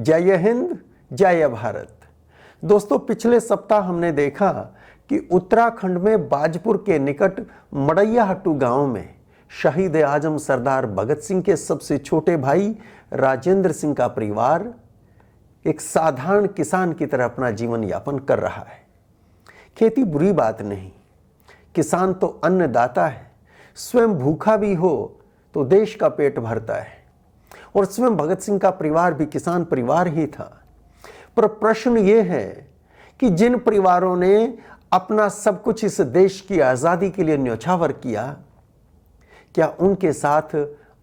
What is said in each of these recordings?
जय हिंद, जय भारत। दोस्तों, पिछले सप्ताह हमने देखा कि उत्तराखंड में बाजपुर के निकट मड़ैयाहट्टू गांव में शहीद आजम सरदार भगत सिंह के सबसे छोटे भाई राजेंद्र सिंह का परिवार एक साधारण किसान की तरह अपना जीवन यापन कर रहा है। खेती बुरी बात नहीं, किसान तो अन्नदाता है। स्वयं भूखा भी हो तो देश का पेट भरता है, और स्वयं भगत सिंह का परिवार भी किसान परिवार ही था। पर प्रश्न ये है कि जिन परिवारों ने अपना सब कुछ इस देश की आज़ादी के लिए न्यौछावर किया, क्या उनके साथ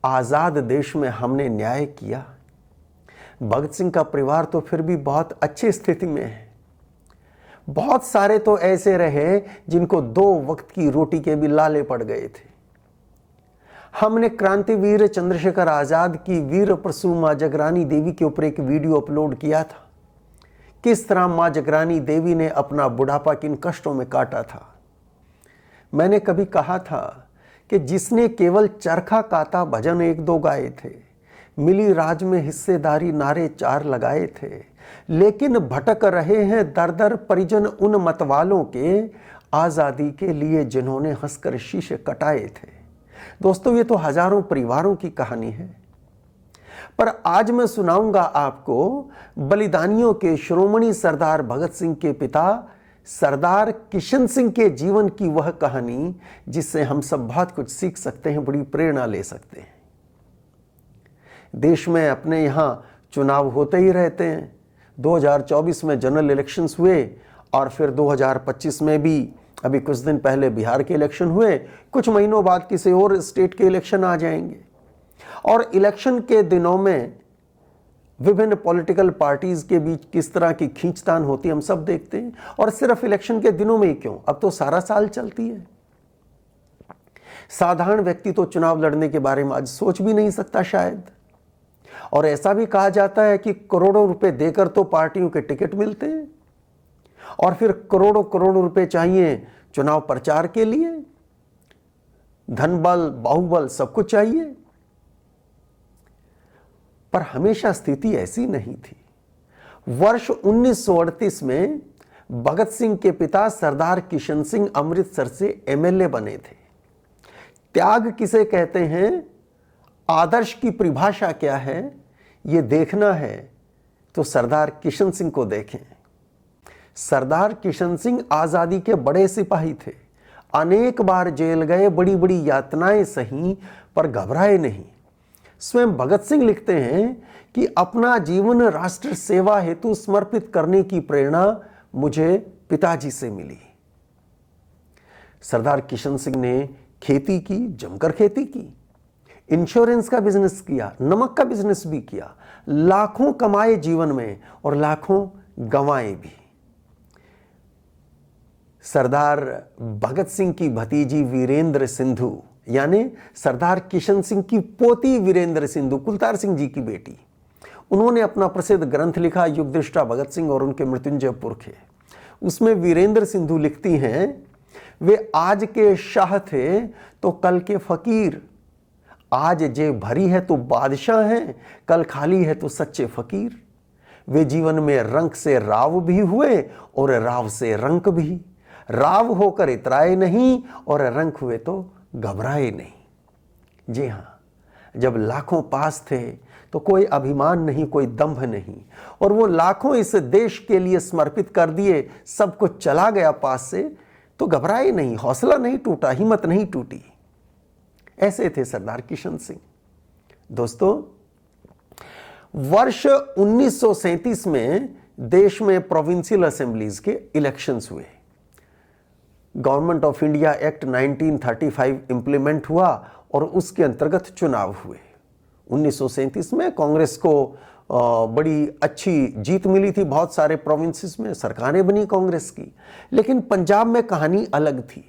आज़ाद देश में हमने न्याय किया? भगत सिंह का परिवार तो फिर भी बहुत अच्छी स्थिति में है। बहुत सारे तो ऐसे रहे जिनको 2 वक्त की रोटी के भी लाले पड़ गए थे। हमने क्रांतिवीर चंद्रशेखर आजाद की वीर प्रसू मां जगरानी देवी के ऊपर एक वीडियो अपलोड किया था। किस तरह मां जगरानी देवी ने अपना बुढ़ापा किन कष्टों में काटा था। मैंने कभी कहा था कि जिसने केवल चरखा काता भजन 1-2 गाए थे, मिली राज में हिस्सेदारी नारे 4 लगाए थे, लेकिन भटक रहे हैं दर दर परिजन उन मतवालों के, आजादी के लिए जिन्होंने हंसकर शीशे कटाए थे। दोस्तों, ये तो हजारों परिवारों की कहानी है। पर आज मैं सुनाऊंगा आपको बलिदानियों के शिरोमणि सरदार भगत सिंह के पिता सरदार किशन सिंह के जीवन की वह कहानी जिससे हम सब बहुत कुछ सीख सकते हैं, बड़ी प्रेरणा ले सकते हैं। देश में अपने यहां चुनाव होते ही रहते हैं। 2024 में जनरल इलेक्शंस हुए और फिर 2025 में भी अभी कुछ दिन पहले बिहार के इलेक्शन हुए। कुछ महीनों बाद किसी और स्टेट के इलेक्शन आ जाएंगे, और इलेक्शन के दिनों में विभिन्न पॉलिटिकल पार्टीज के बीच किस तरह की खींचतान होती है हम सब देखते हैं। और सिर्फ इलेक्शन के दिनों में ही क्यों, अब तो सारा साल चलती है। साधारण व्यक्ति तो चुनाव लड़ने के बारे में आज सोच भी नहीं सकता शायद। और ऐसा भी कहा जाता है कि करोड़ों रुपए देकर तो पार्टियों के टिकट मिलते हैं, और फिर करोड़ों करोड़ों रुपए चाहिए चुनाव प्रचार के लिए। धन बल बाहुबल सब कुछ चाहिए। पर हमेशा स्थिति ऐसी नहीं थी। वर्ष 1938 में भगत सिंह के पिता सरदार किशन सिंह अमृतसर से एमएलए बने थे। त्याग किसे कहते हैं, आदर्श की परिभाषा क्या है, यह देखना है तो सरदार किशन सिंह को देखें। सरदार किशन सिंह आजादी के बड़े सिपाही थे। अनेक बार जेल गए, बड़ी बड़ी यातनाएं सही, पर घबराए नहीं। स्वयं भगत सिंह लिखते हैं कि अपना जीवन राष्ट्र सेवा हेतु समर्पित करने की प्रेरणा मुझे पिताजी से मिली। सरदार किशन सिंह ने खेती की, जमकर खेती की, इंश्योरेंस का बिजनेस किया, नमक का बिजनेस भी किया, लाखों कमाए जीवन में और लाखों गंवाए भी। सरदार भगत सिंह की भतीजी वीरेंद्र सिंधु, यानी सरदार किशन सिंह की पोती वीरेंद्र सिंधु, कुलतार सिंह जी की बेटी, उन्होंने अपना प्रसिद्ध ग्रंथ लिखा युगदृष्टा भगत सिंह और उनके मृत्युंजय पुरखे। उसमें वीरेंद्र सिंधु लिखती हैं, वे आज के शाह थे तो कल के फकीर, आज जेब भरी है तो बादशाह हैं, कल खाली है तो सच्चे फकीर। वे जीवन में रंक से राव भी हुए और राव से रंक भी, राव होकर इतराए नहीं और रंक हुए तो घबराए नहीं। जी हां, जब लाखों पास थे तो कोई अभिमान नहीं, कोई दंभ नहीं, और वो लाखों इस देश के लिए समर्पित कर दिए, सब कुछ चला गया पास से तो घबराए नहीं, हौसला नहीं टूटा, हिम्मत नहीं टूटी। ऐसे थे सरदार किशन सिंह। दोस्तों, वर्ष 1937 में देश में प्रोविंशियल असेंबलीज के इलेक्शंस हुए। Government of India act 1935 implement हुआ और उसके अंतर्गत चुनाव हुए। 1937 में कांग्रेस को बड़ी अच्छी जीत मिली थी। बहुत सारे प्रोविंसेस में सरकारें बनी कांग्रेस की। लेकिन पंजाब में कहानी अलग थी।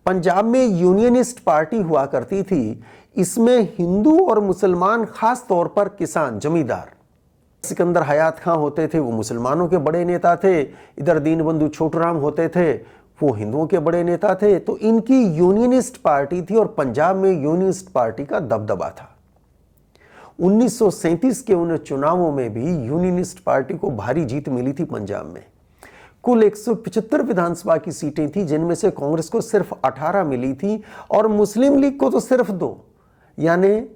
पंजाब में यूनियनिस्ट पार्टी हुआ करती थी। इसमें हिंदू और मुसलमान, खास तौर पर किसान, जमींदार, सिकंदर हयात खां होते थे, वो मुसलमानों के बड़े नेता थे। इधर दीनबंधु छोटूराम होते थे, वो हिंदुओं के बड़े नेता थे। तो इनकी यूनियनिस्ट पार्टी थी और पंजाब में यूनियनिस्ट पार्टी का दबदबा था। 1937 के उन चुनावों में भी यूनियनिस्ट पार्टी को भारी जीत मिली थी पंजाब में। कुल 175 विधानसभा की सीटें थी, जिनमें से कांग्रेस को सिर्फ 18 मिली थी और मुस्लिम लीग को तो सिर्फ 2। यानी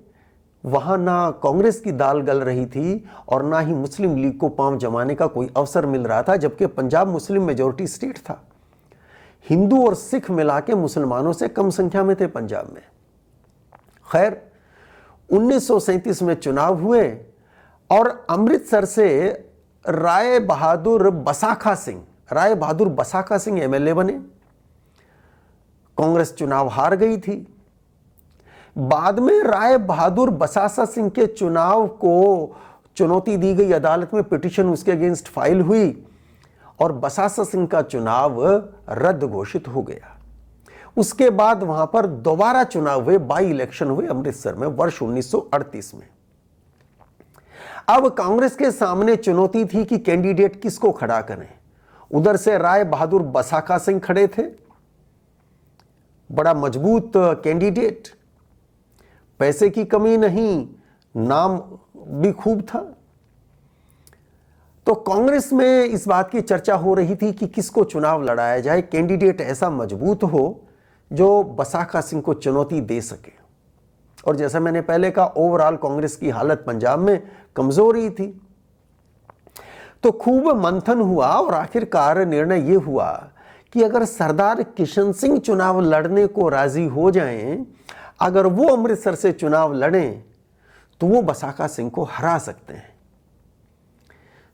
वहां ना कांग्रेस की दाल गल रही थी और ना ही मुस्लिम लीग को पांव जमाने का कोई अवसर मिल रहा था, जबकि पंजाब मुस्लिम मेजॉरिटी स्टेट था। हिंदू और सिख मिला के मुसलमानों से कम संख्या में थे पंजाब में। खैर, 1937 में चुनाव हुए और अमृतसर से राय बहादुर बसाखा सिंह एमएलए बने। कांग्रेस चुनाव हार गई थी। बाद में राय बहादुर बसाखा सिंह के चुनाव को चुनौती दी गई, अदालत में पिटीशन उसके अगेंस्ट फाइल हुई और बसाखा सिंह का चुनाव रद्द घोषित हो गया। उसके बाद वहां पर दोबारा चुनाव हुए, बाई इलेक्शन हुए अमृतसर में वर्ष 1938 में। अब कांग्रेस के सामने चुनौती थी कि कैंडिडेट किसको खड़ा करें। उधर से राय बहादुर बसाखा सिंह खड़े थे, बड़ा मजबूत कैंडिडेट, पैसे की कमी नहीं, नाम भी खूब था। तो कांग्रेस में इस बात की चर्चा हो रही थी कि किसको चुनाव लड़ाया जाए, कैंडिडेट ऐसा मजबूत हो जो बसाखा सिंह को चुनौती दे सके। और जैसा मैंने पहले कहा, ओवरऑल कांग्रेस की हालत पंजाब में कमजोर ही थी। तो खूब मंथन हुआ और आखिरकार निर्णय यह हुआ कि अगर सरदार किशन सिंह चुनाव लड़ने को राजी हो जाएं, अगर वो अमृतसर से चुनाव लड़ें तो वो बसाखा सिंह को हरा सकते हैं।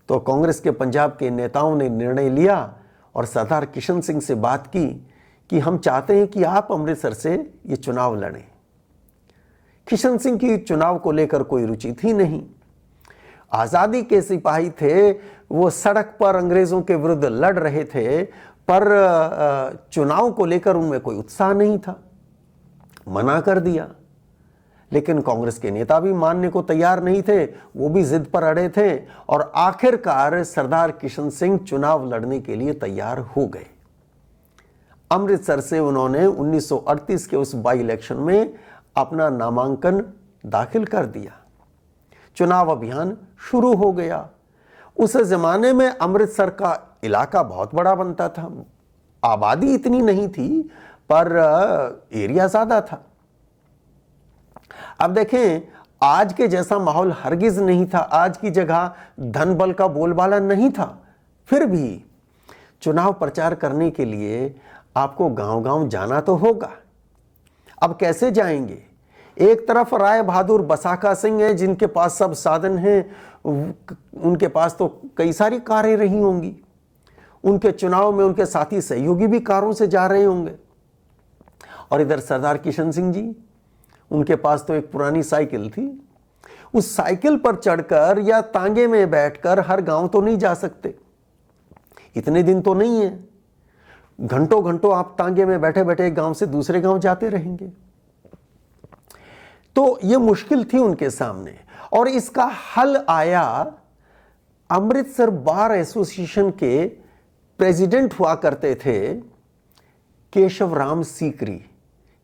तो कांग्रेस के पंजाब के नेताओं ने निर्णय लिया और सरदार किशन सिंह से बात की कि हम चाहते हैं कि आप अमृतसर से ये चुनाव लड़ें। किशन सिंह की चुनाव को लेकर कोई रुचि थी नहीं। आजादी के सिपाही थे, वो सड़क पर अंग्रेजों के विरुद्ध लड़ रहे थे, पर चुनाव को लेकर उनमें कोई उत्साह नहीं था, मना कर दिया। लेकिन कांग्रेस के नेता भी मानने को तैयार नहीं थे, वो भी जिद पर अड़े थे और आखिरकार सरदार किशन सिंह चुनाव लड़ने के लिए तैयार हो गए। अमृतसर से उन्होंने 1938 के उस बाई इलेक्शन में अपना नामांकन दाखिल कर दिया। चुनाव अभियान शुरू हो गया। उस जमाने में अमृतसर का इलाका बहुत बड़ा बनता था, आबादी इतनी नहीं थी पर एरिया ज्यादा था। अब देखें, आज के जैसा माहौल हरगिज नहीं था, आज की जगह धन बल का बोलबाला नहीं था। फिर भी चुनाव प्रचार करने के लिए आपको गांव-गांव जाना तो होगा। अब कैसे जाएंगे? एक तरफ राय बहादुर बसाखा सिंह हैं, जिनके पास सब साधन हैं, उनके पास तो कई सारी कारें रही होंगी, उनके चुनाव में उनके साथी सहयोगी भी कारों से जा रहे होंगे। और इधर सरदार किशन सिंह जी, उनके पास तो एक पुरानी साइकिल थी। उस साइकिल पर चढ़कर या तांगे में बैठकर हर गांव तो नहीं जा सकते, इतने दिन तो नहीं है। घंटों घंटों आप तांगे में बैठे बैठे एक गांव से दूसरे गांव जाते रहेंगे। तो यह मुश्किल थी उनके सामने और इसका हल आया। अमृतसर बार एसोसिएशन के प्रेसिडेंट हुआ करते थे केशव राम सीकरी।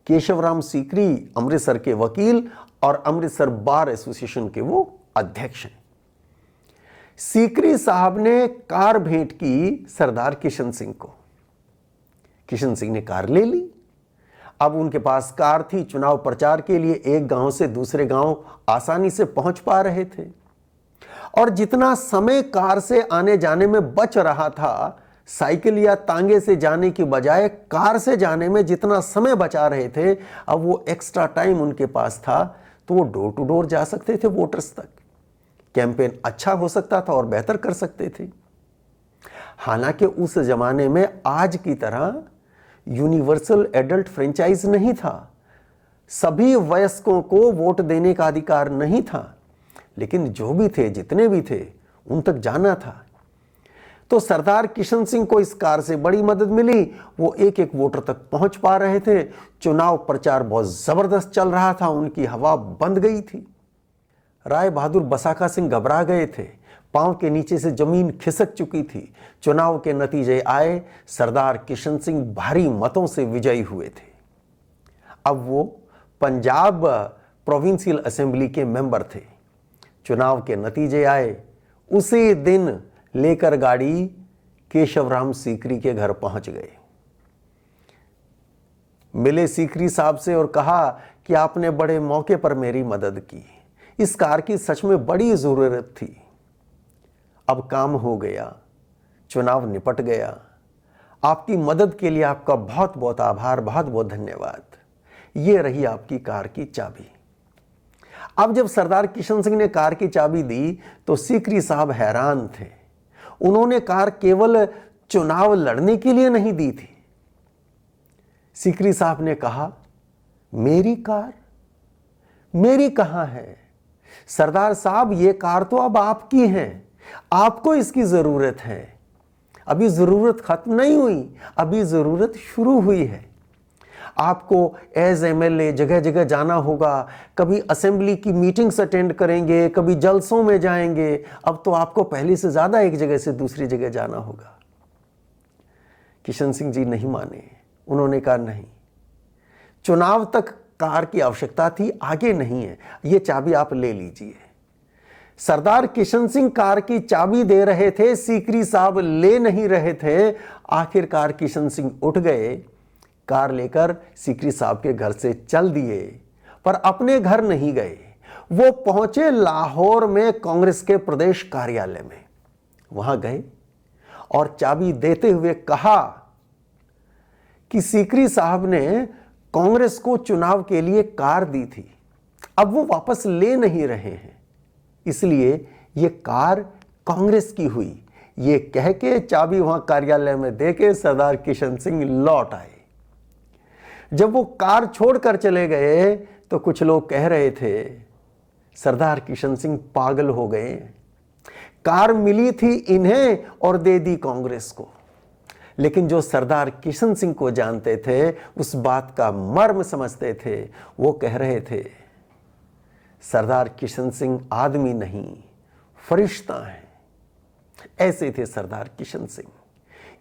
केशव राम सीकरी अमृतसर के वकील और अमृतसर बार एसोसिएशन के वो अध्यक्ष हैं। सीकरी साहब ने कार भेंट की सरदार किशन सिंह को। किशन सिंह ने कार ले ली। अब उनके पास कार थी, चुनाव प्रचार के लिए एक गांव से दूसरे गांव आसानी से पहुंच पा रहे थे। और जितना समय कार से आने जाने में बच रहा था, साइकिल या तांगे से जाने की बजाय कार से जाने में जितना समय बचा रहे थे, अब वो एक्स्ट्रा टाइम उनके पास था, तो वो डोर टू डोर जा सकते थे वोटर्स तक। कैंपेन अच्छा हो सकता था और बेहतर कर सकते थे। हालांकि उस जमाने में आज की तरह यूनिवर्सल एडल्ट फ्रेंचाइज नहीं था, सभी वयस्कों को वोट देने का अधिकार नहीं था, लेकिन जो भी थे, जितने भी थे, उन तक जाना था। तो सरदार किशन सिंह को इस कार से बड़ी मदद मिली। वो एक एक वोटर तक पहुंच पा रहे थे। चुनाव प्रचार बहुत जबरदस्त चल रहा था, उनकी हवा बंद गई थी। राय बहादुर बसाखा सिंह घबरा गए थे, पांव के नीचे से जमीन खिसक चुकी थी। चुनाव के नतीजे आए, सरदार किशन सिंह भारी मतों से विजयी हुए थे। अब वो पंजाब प्रोविंशियल असेंबली के मेंबर थे। चुनाव के नतीजे आए, उसी दिन लेकर गाड़ी केशवराम सीकरी के घर पहुंच गए। मिले सीकरी साहब से और कहा कि आपने बड़े मौके पर मेरी मदद की, इस कार की सच में बड़ी जरूरत थी। अब काम हो गया, चुनाव निपट गया। आपकी मदद के लिए आपका बहुत बहुत आभार, बहुत बहुत धन्यवाद। ये रही आपकी कार की चाबी। अब जब सरदार किशन सिंह ने कार की चाबी दी तो सीकरी साहब हैरान थे। उन्होंने कार केवल चुनाव लड़ने के लिए नहीं दी थी। सीकरी साहब ने कहा, मेरी कार? मेरी कहां है? सरदार साहब, ये कार तो अब आपकी है, आपको इसकी जरूरत है। अभी जरूरत खत्म नहीं हुई, अभी जरूरत शुरू हुई है। आपको एज एमएलए जगह जगह जाना होगा, कभी असेंबली की मीटिंग्स अटेंड करेंगे, कभी जलसों में जाएंगे। अब तो आपको पहले से ज्यादा एक जगह से दूसरी जगह जाना होगा। किशन सिंह जी नहीं माने। उन्होंने कहा, नहीं, चुनाव तक कार की आवश्यकता थी, आगे नहीं है, ये चाबी आप ले लीजिए। सरदार किशन सिंह कार की चाबी दे रहे थे, सीकरी साहब ले नहीं रहे थे। आखिरकार किशन सिंह उठ गए, कार लेकर सीकरी साहब के घर से चल दिए, पर अपने घर नहीं गए। वो पहुंचे लाहौर में कांग्रेस के प्रदेश कार्यालय में। वहां गए और चाबी देते हुए कहा कि सीकरी साहब ने कांग्रेस को चुनाव के लिए कार दी थी, अब वो वापस ले नहीं रहे हैं, इसलिए ये कार कांग्रेस की हुई। ये कह के चाबी वहां कार्यालय में देके सरदार किशन सिंह लौट आए। जब वो कार छोड़कर चले गए तो कुछ लोग कह रहे थे, सरदार किशन सिंह पागल हो गए, कार मिली थी इन्हें और दे दी कांग्रेस को। लेकिन जो सरदार किशन सिंह को जानते थे, उस बात का मर्म समझते थे, वो कह रहे थे, सरदार किशन सिंह आदमी नहीं, फरिश्ता है। ऐसे थे सरदार किशन सिंह।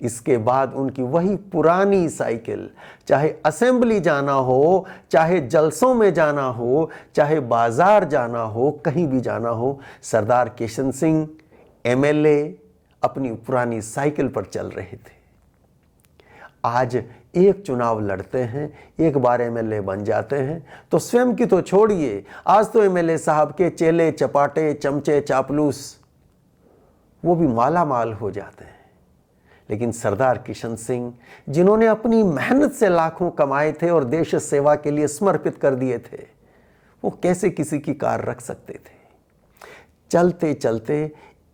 इसके बाद उनकी वही पुरानी साइकिल, चाहे असेंबली जाना हो, चाहे जलसों में जाना हो, चाहे बाजार जाना हो, कहीं भी जाना हो, सरदार किशन सिंह एमएलए अपनी पुरानी साइकिल पर चल रहे थे। आज एक चुनाव लड़ते हैं, एक बार एमएलए बन जाते हैं तो स्वयं की तो छोड़िए, आज तो एमएलए साहब के चेले चपाटे चमचे चापलूस वो भी माला माल हो जाते हैं। लेकिन सरदार किशन सिंह, जिन्होंने अपनी मेहनत से लाखों कमाए थे और देश सेवा के लिए समर्पित कर दिए थे, वो कैसे किसी की कार रख सकते थे। चलते चलते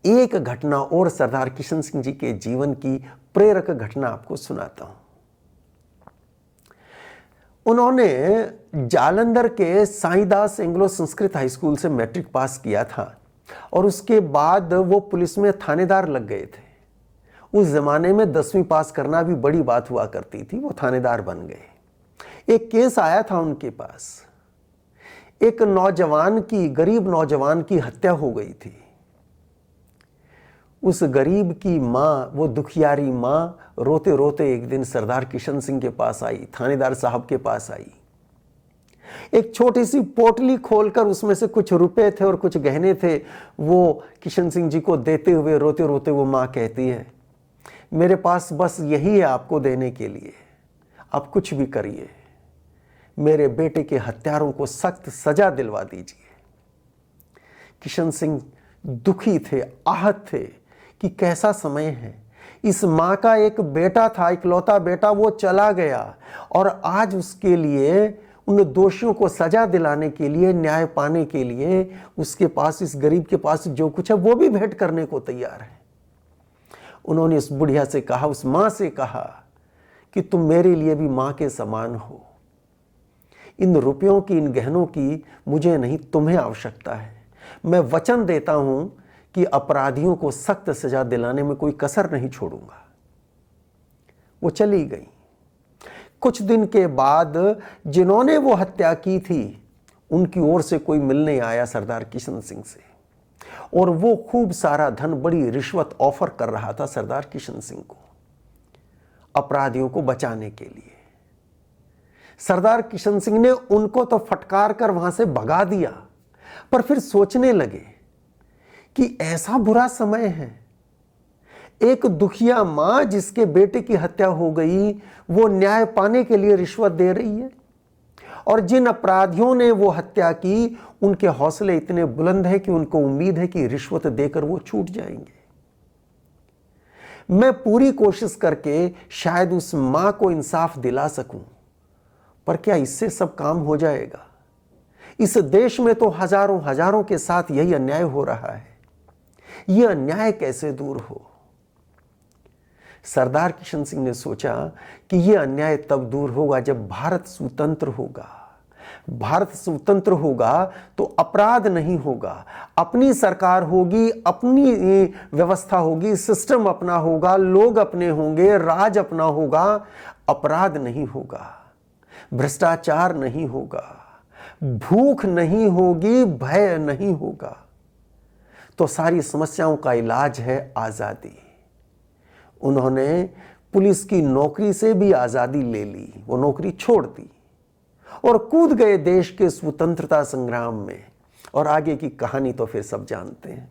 एक घटना और सरदार किशन सिंह जी के जीवन की प्रेरक घटना आपको सुनाता हूं। उन्होंने जालंधर के Saidas Anglo Sanskrit high school से मैट्रिक पास किया था और उसके बाद वो पुलिस में थानेदार लग गए थे। उस जमाने में 10वीं पास करना भी बड़ी बात हुआ करती थी। वो थानेदार बन गए। एक केस आया था उनके पास, एक नौजवान की, गरीब नौजवान की हत्या हो गई थी। उस गरीब की माँ, वो दुखियारी माँ, रोते रोते एक दिन सरदार किशन सिंह के पास आई, थानेदार साहब के पास आई। एक छोटी सी पोटली खोलकर उसमें से कुछ रुपए थे और कुछ गहने थे, वो किशन सिंह जी को देते हुए रोते रोते वो माँ कहती है, मेरे पास बस यही है आपको देने के लिए, आप कुछ भी करिए, मेरे बेटे के हत्यारों को सख्त सजा दिलवा दीजिए। किशन सिंह दुखी थे, आहत थे कि कैसा समय है। इस माँ का एक बेटा था, इकलौता बेटा, वो चला गया और आज उसके लिए, उन दोषियों को सजा दिलाने के लिए, न्याय पाने के लिए उसके पास, इस गरीब के पास जो कुछ है वो भी भेंट करने को तैयार है। उन्होंने उस बुढ़िया से कहा, उस माँ से कहा कि तुम मेरे लिए भी माँ के समान हो। इन रुपयों की, इन गहनों की मुझे नहीं, तुम्हें आवश्यकता है। मैं वचन देता हूं कि अपराधियों को सख्त सजा दिलाने में कोई कसर नहीं छोड़ूंगा। वो चली गई। कुछ दिन के बाद जिन्होंने वो हत्या की थी, उनकी ओर से कोई मिलने आया सरदार किशन सिंह से और वो खूब सारा धन, बड़ी रिश्वत ऑफर कर रहा था सरदार किशन सिंह को अपराधियों को बचाने के लिए। सरदार किशन सिंह ने उनको तो फटकार कर वहां से भगा दिया, पर फिर सोचने लगे कि ऐसा बुरा समय है। एक दुखिया मां जिसके बेटे की हत्या हो गई, वो न्याय पाने के लिए रिश्वत दे रही है, और जिन अपराधियों ने वो हत्या की उनके हौसले इतने बुलंद हैं कि उनको उम्मीद है कि रिश्वत देकर वो छूट जाएंगे। मैं पूरी कोशिश करके शायद उस मां को इंसाफ दिला सकूं, पर क्या इससे सब काम हो जाएगा? इस देश में तो हजारों हजारों के साथ यही अन्याय हो रहा है। यह अन्याय कैसे दूर हो? सरदार किशन सिंह ने सोचा कि यह अन्याय तब दूर होगा जब भारत स्वतंत्र होगा। भारत स्वतंत्र होगा तो अपराध नहीं होगा, अपनी सरकार होगी, अपनी व्यवस्था होगी, सिस्टम अपना होगा, लोग अपने होंगे, राज अपना होगा, अपराध नहीं होगा, भ्रष्टाचार नहीं होगा, भूख नहीं होगी, भय नहीं होगा। तो सारी समस्याओं का इलाज है आजादी। उन्होंने पुलिस की नौकरी से भी आजादी ले ली, वो नौकरी छोड़ दी और कूद गए देश के स्वतंत्रता संग्राम में। और आगे की कहानी तो फिर सब जानते हैं।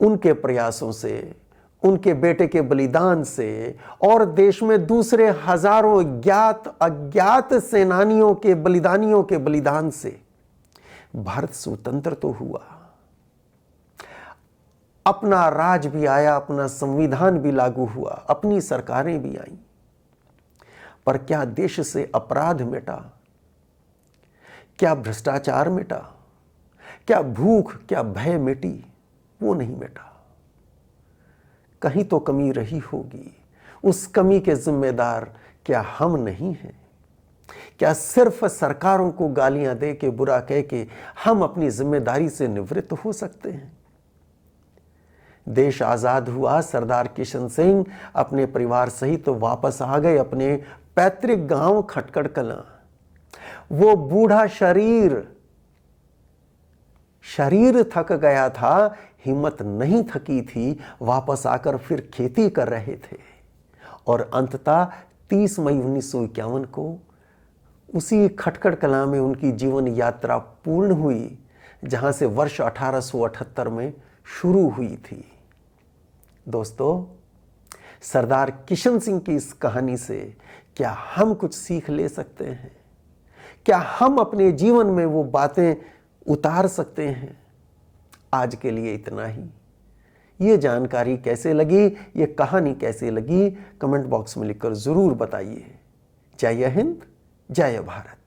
उनके प्रयासों से, उनके बेटे के बलिदान से और देश में दूसरे हजारों ज्ञात अज्ञात सेनानियों के बलिदानियों के बलिदान से भारत स्वतंत्र तो हुआ। अपना राज भी आया, अपना संविधान भी लागू हुआ, अपनी सरकारें भी आईं। पर क्या देश से अपराध मिटा? क्या भ्रष्टाचार मिटा? क्या भूख, क्या भय मिटी? वो नहीं मिटा। कहीं तो कमी रही होगी। उस कमी के जिम्मेदार क्या हम नहीं हैं? क्या सिर्फ सरकारों को गालियां दे के, बुरा कह के हम अपनी जिम्मेदारी से निवृत्त हो सकते हैं? देश आजाद हुआ, सरदार किशन सिंह अपने परिवार सहित तो वापस आ गए अपने पैतृक गांव खटकड़ कलां। वो बूढ़ा शरीर थक गया था, हिम्मत नहीं थकी थी, वापस आकर फिर खेती कर रहे थे। और अंततः 30 मई 1951 को उसी खटकड़ कलां में उनकी जीवन यात्रा पूर्ण हुई, जहां से वर्ष 1878 में शुरू हुई थी। दोस्तों, सरदार किशन सिंह की इस कहानी से क्या हम कुछ सीख ले सकते हैं? क्या हम अपने जीवन में वो बातें उतार सकते हैं? आज के लिए इतना ही। ये जानकारी कैसे लगी, ये कहानी कैसे लगी, कमेंट बॉक्स में लिखकर जरूर बताइए। जय हिंद, जय भारत।